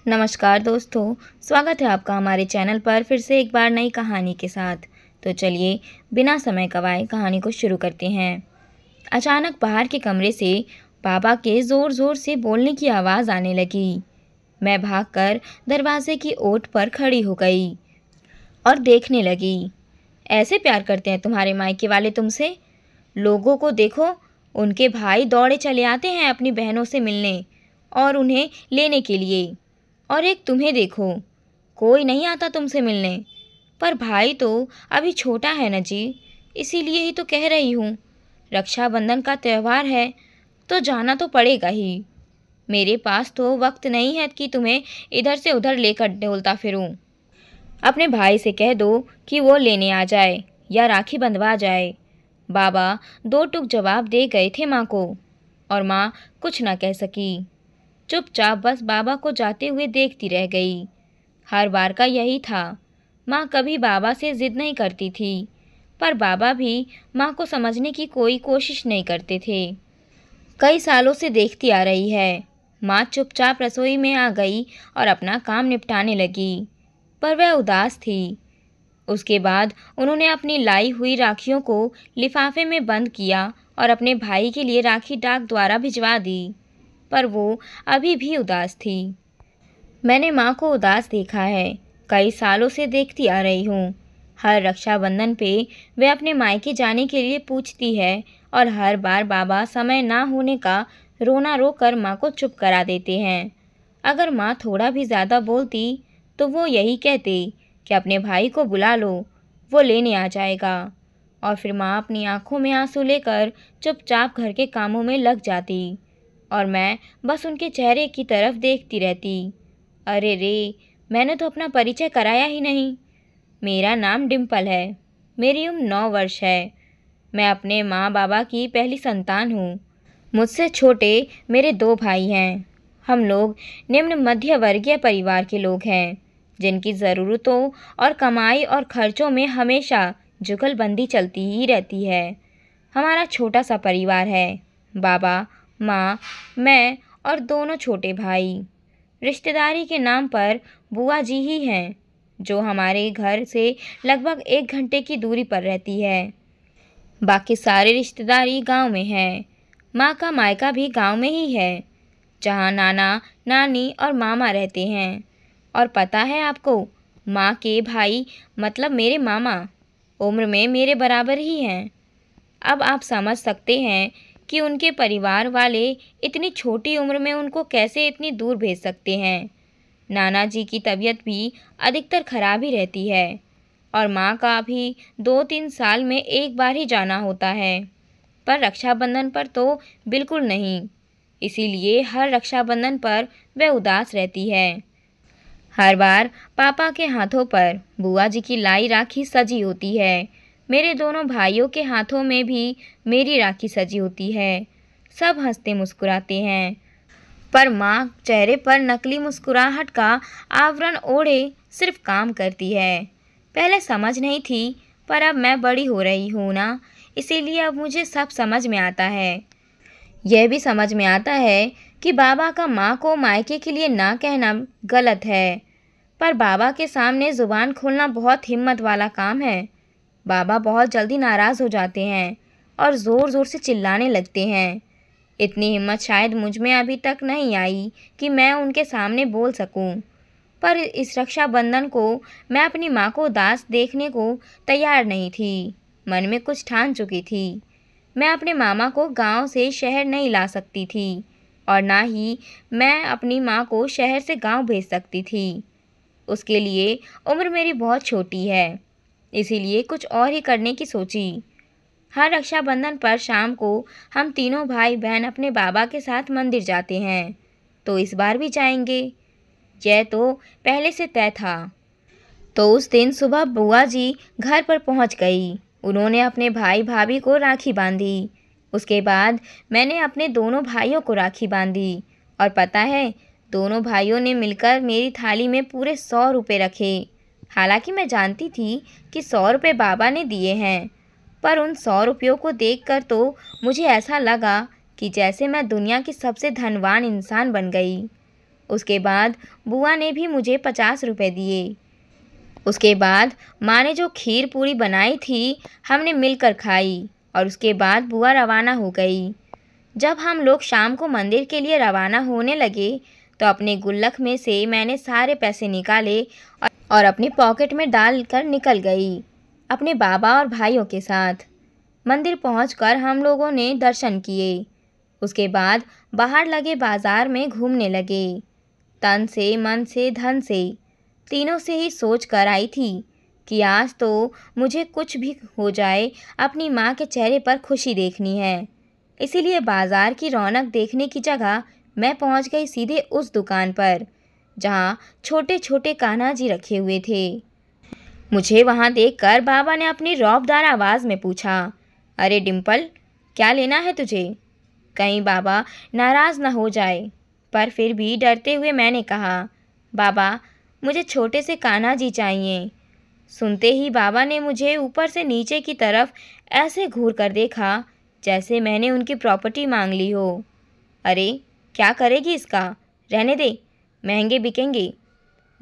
नमस्कार दोस्तों, स्वागत है आपका हमारे चैनल पर फिर से एक बार नई कहानी के साथ। तो चलिए बिना समय गवाए कहानी को शुरू करते हैं। अचानक बाहर के कमरे से पापा के ज़ोर-ज़ोर से बोलने की आवाज़ आने लगी। मैं भागकर दरवाजे की ओट पर खड़ी हो गई और देखने लगी। ऐसे प्यार करते हैं तुम्हारे मायके वाले तुमसे? लोगों को देखो, उनके भाई दौड़े चले आते हैं अपनी बहनों से मिलने और उन्हें लेने के लिए, और एक तुम्हें देखो, कोई नहीं आता तुमसे मिलने। पर भाई तो अभी छोटा है न जी, इसीलिए ही तो कह रही हूँ। रक्षाबंधन का त्यौहार है तो जाना तो पड़ेगा ही। मेरे पास तो वक्त नहीं है कि तुम्हें इधर से उधर लेकर डोलता फिरूं। अपने भाई से कह दो कि वो लेने आ जाए या राखी बंधवा जाए। बाबा दो टूक जवाब दे गए थे माँ को, और माँ कुछ न कह सकी। चुपचाप बस बाबा को जाते हुए देखती रह गई। हर बार का यही था। माँ कभी बाबा से जिद नहीं करती थी, पर बाबा भी माँ को समझने की कोई कोशिश नहीं करते थे। कई सालों से देखती आ रही है। माँ चुपचाप रसोई में आ गई और अपना काम निपटाने लगी, पर वह उदास थी। उसके बाद उन्होंने अपनी लाई हुई राखियों को लिफाफे में बंद किया और अपने भाई के लिए राखी डाक द्वारा भिजवा दी, पर वो अभी भी उदास थी। मैंने माँ को उदास देखा है, कई सालों से देखती आ रही हूँ। हर रक्षाबंधन पे वे अपने मायके जाने के लिए पूछती है, और हर बार बाबा समय ना होने का रोना रो कर माँ को चुप करा देते हैं। अगर माँ थोड़ा भी ज़्यादा बोलती तो वो यही कहते कि अपने भाई को बुला लो, वो लेने आ जाएगा। और फिर माँ अपनी आंखों में आंसू लेकर चुपचाप घर के कामों में लग जाती, और मैं बस उनके चेहरे की तरफ देखती रहती। अरे रे, मैंने तो अपना परिचय कराया ही नहीं। मेरा नाम डिम्पल है, मेरी उम्र 9 वर्ष है। मैं अपने माँ बाबा की पहली संतान हूँ। मुझसे छोटे मेरे 2 भाई हैं। हम लोग निम्न मध्य वर्गीय परिवार के लोग हैं, जिनकी ज़रूरतों और कमाई और खर्चों में हमेशा जुगलबंदी चलती ही रहती है। हमारा छोटा सा परिवार है, बाबा, माँ, मैं और दोनों छोटे भाई। रिश्तेदारी के नाम पर बुआ जी ही हैं, जो हमारे घर से लगभग 1 घंटे की दूरी पर रहती है। बाकी सारे रिश्तेदारी गांव में हैं। माँ का मायका भी गांव में ही है, जहाँ नाना, नानी और मामा रहते हैं। और पता है आपको, माँ के भाई मतलब मेरे मामा उम्र में मेरे बराबर ही हैं। अब आप समझ सकते हैं कि उनके परिवार वाले इतनी छोटी उम्र में उनको कैसे इतनी दूर भेज सकते हैं। नाना जी की तबीयत भी अधिकतर खराब ही रहती है, और माँ का भी 2-3 साल में एक बार ही जाना होता है। पर रक्षाबंधन पर तो बिल्कुल नहीं, इसीलिए हर रक्षाबंधन पर वह उदास रहती है। हर बार पापा के हाथों पर बुआ जी की लाई राखी सजी होती है। मेरे दोनों भाइयों के हाथों में भी मेरी राखी सजी होती है। सब हंसते मुस्कुराते हैं, पर माँ चेहरे पर नकली मुस्कुराहट का आवरण ओढ़े सिर्फ काम करती है। पहले समझ नहीं थी, पर अब मैं बड़ी हो रही हूँ ना, इसीलिए अब मुझे सब समझ में आता है। यह भी समझ में आता है कि बाबा का माँ को मायके के लिए ना कहना गलत है, पर बाबा के सामने ज़ुबान खोलना बहुत हिम्मत वाला काम है। बाबा बहुत जल्दी नाराज़ हो जाते हैं और ज़ोर ज़ोर से चिल्लाने लगते हैं। इतनी हिम्मत शायद मुझ में अभी तक नहीं आई कि मैं उनके सामने बोल सकूं। पर इस रक्षाबंधन को मैं अपनी माँ को उदास देखने को तैयार नहीं थी। मन में कुछ ठान चुकी थी। मैं अपने मामा को गांव से शहर नहीं ला सकती थी, और ना ही मैं अपनी माँ को शहर से गांव भेज सकती थी। उसके लिए उम्र मेरी बहुत छोटी है, इसीलिए कुछ और ही करने की सोची। हर रक्षाबंधन पर शाम को हम तीनों भाई बहन अपने बाबा के साथ मंदिर जाते हैं, तो इस बार भी जाएंगे। यह तो पहले से तय था। तो उस दिन सुबह बुआ जी घर पर पहुंच गई। उन्होंने अपने भाई भाभी को राखी बांधी। उसके बाद मैंने अपने दोनों भाइयों को राखी बांधी, और पता है, दोनों भाइयों ने मिलकर मेरी थाली में पूरे 100 रुपये रखे। हालांकि मैं जानती थी कि 100 रुपये बाबा ने दिए हैं, पर उन 100 रुपयों को देखकर तो मुझे ऐसा लगा कि जैसे मैं दुनिया की सबसे धनवान इंसान बन गई। उसके बाद बुआ ने भी मुझे 50 रुपये दिए। उसके बाद माँ ने जो खीर पूरी बनाई थी हमने मिलकर खाई और उसके बाद बुआ रवाना हो गई। जब हम लोग शाम को मंदिर के लिए रवाना होने लगे तो अपने गुल्लक में से मैंने सारे पैसे निकाले और अपनी पॉकेट में डाल कर निकल गई अपने बाबा और भाइयों के साथ। मंदिर पहुंचकर हम लोगों ने दर्शन किए। उसके बाद बाहर लगे बाज़ार में घूमने लगे। तन से, मन से, धन से, तीनों से ही सोच कर आई थी कि आज तो मुझे कुछ भी हो जाए अपनी माँ के चेहरे पर खुशी देखनी है। इसीलिए बाज़ार की रौनक देखने की जगह मैं पहुँच गई सीधे उस दुकान पर जहाँ छोटे छोटे कान्हा जी रखे हुए थे। मुझे वहाँ देखकर बाबा ने अपनी रौबदार आवाज़ में पूछा, अरे डिम्पल, क्या लेना है तुझे? कहीं बाबा नाराज़ न हो जाए। पर फिर भी डरते हुए मैंने कहा, बाबा मुझे छोटे से कान्हा जी चाहिए। सुनते ही बाबा ने मुझे ऊपर से नीचे की तरफ ऐसे घूर कर देखा जैसे मैंने उनकी प्रॉपर्टी मांग ली हो। अरे क्या करेगी इसका? रहने दे, महंगे बिकेंगे।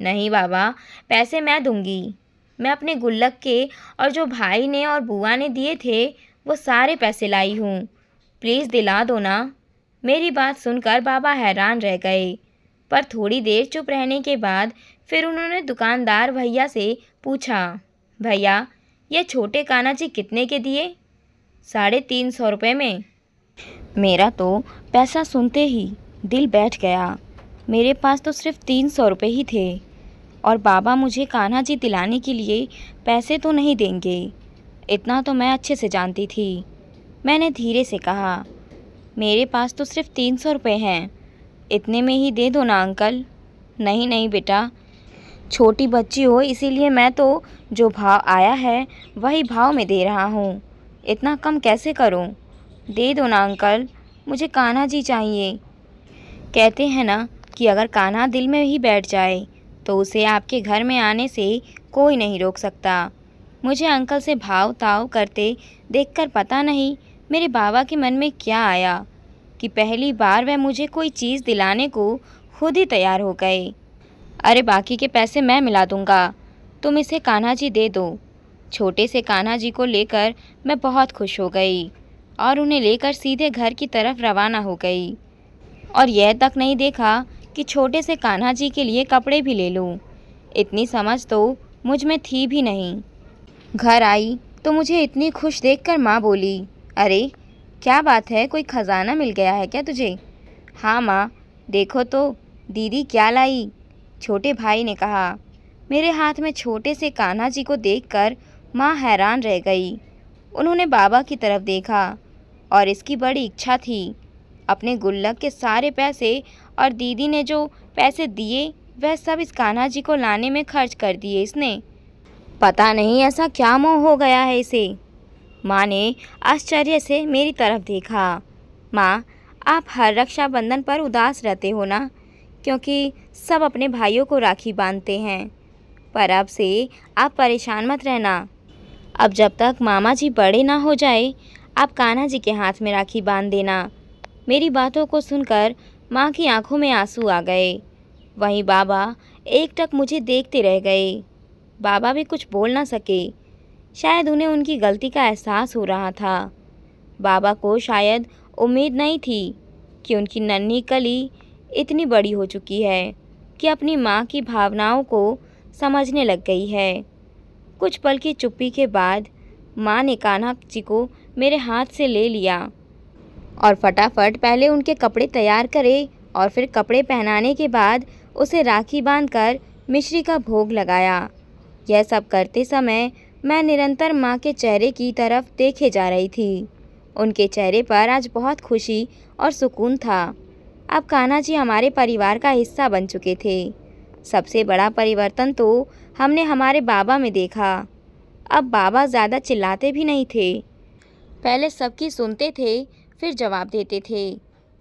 नहीं बाबा, पैसे मैं दूंगी। मैं अपने गुल्लक के और जो भाई ने और बुआ ने दिए थे वो सारे पैसे लाई हूँ। प्लीज़ दिला दो ना। मेरी बात सुनकर बाबा हैरान रह गए, पर थोड़ी देर चुप रहने के बाद फिर उन्होंने दुकानदार भैया से पूछा, भैया ये छोटे कान्हा जी कितने के दिए? 350 रुपये में। मेरा तो पैसा सुनते ही दिल बैठ गया। मेरे पास तो सिर्फ 300 रुपये ही थे और बाबा मुझे कान्हा जी दिलाने के लिए पैसे तो नहीं देंगे, इतना तो मैं अच्छे से जानती थी। मैंने धीरे से कहा, मेरे पास तो सिर्फ 300 रुपये हैं, इतने में ही दे दो ना अंकल। नहीं नहीं बेटा, छोटी बच्ची हो इसीलिए मैं तो जो भाव आया है वही भाव में दे रहा हूँ, इतना कम कैसे करूँ? दे दो ना अंकल, मुझे कान्हा जी चाहिए। कहते हैं ना कि अगर कान्हा दिल में ही बैठ जाए तो उसे आपके घर में आने से कोई नहीं रोक सकता। मुझे अंकल से भाव ताव करते देखकर पता नहीं मेरे बाबा के मन में क्या आया कि पहली बार वह मुझे कोई चीज़ दिलाने को खुद ही तैयार हो गए। अरे बाकी के पैसे मैं मिला दूँगा, तुम इसे कान्हा जी दे दो। छोटे से कान्हा जी को लेकर मैं बहुत खुश हो गई और उन्हें लेकर सीधे घर की तरफ रवाना हो गई और यह तक नहीं देखा कि छोटे से कान्हा जी के लिए कपड़े भी ले लूं। इतनी समझ तो मुझ में थी भी नहीं। घर आई तो मुझे इतनी खुश देखकर माँ बोली, अरे क्या बात है, कोई ख़जाना मिल गया है क्या तुझे? हाँ माँ, देखो तो दीदी क्या लाई, छोटे भाई ने कहा। मेरे हाथ में छोटे से कान्हा जी को देखकर माँ हैरान रह गई। उन्होंने बाबा की तरफ देखा और इसकी बड़ी इच्छा थी। अपने गुल्लक के सारे पैसे और दीदी ने जो पैसे दिए वह सब इस कान्हा जी को लाने में खर्च कर दिए इसने। पता नहीं ऐसा क्या मोह हो गया है इसे। माँ ने आश्चर्य से मेरी तरफ देखा। माँ, आप हर रक्षाबंधन पर उदास रहते हो ना, क्योंकि सब अपने भाइयों को राखी बांधते हैं। पर अब से आप परेशान मत रहना। अब जब तक मामा जी बड़े ना हो जाए आप कान्हा जी के हाथ में राखी बांध देना। मेरी बातों को सुनकर माँ की आंखों में आंसू आ गए। वहीं बाबा एकटक मुझे देखते रह गए। बाबा भी कुछ बोल ना सके, शायद उन्हें उनकी गलती का एहसास हो रहा था। बाबा को शायद उम्मीद नहीं थी कि उनकी नन्ही कली इतनी बड़ी हो चुकी है कि अपनी माँ की भावनाओं को समझने लग गई है। कुछ पल की चुप्पी के बाद माँ ने कान्हा जी को मेरे हाथ से ले लिया और फटाफट पहले उनके कपड़े तैयार करे और फिर कपड़े पहनाने के बाद उसे राखी बांधकर मिश्री का भोग लगाया। यह सब करते समय मैं निरंतर माँ के चेहरे की तरफ देखे जा रही थी। उनके चेहरे पर आज बहुत खुशी और सुकून था। अब कान्हा जी हमारे परिवार का हिस्सा बन चुके थे। सबसे बड़ा परिवर्तन तो हमने हमारे बाबा में देखा। अब बाबा ज़्यादा चिल्लाते भी नहीं थे। पहले सबकी सुनते थे, फिर जवाब देते थे।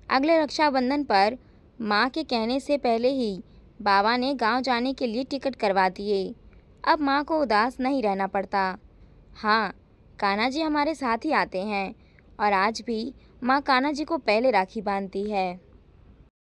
अगले रक्षाबंधन पर माँ के कहने से पहले ही बाबा ने गांव जाने के लिए टिकट करवा दिए। अब माँ को उदास नहीं रहना पड़ता। हाँ, कान्हा जी हमारे साथ ही आते हैं और आज भी माँ कान्हा जी को पहले राखी बांधती है।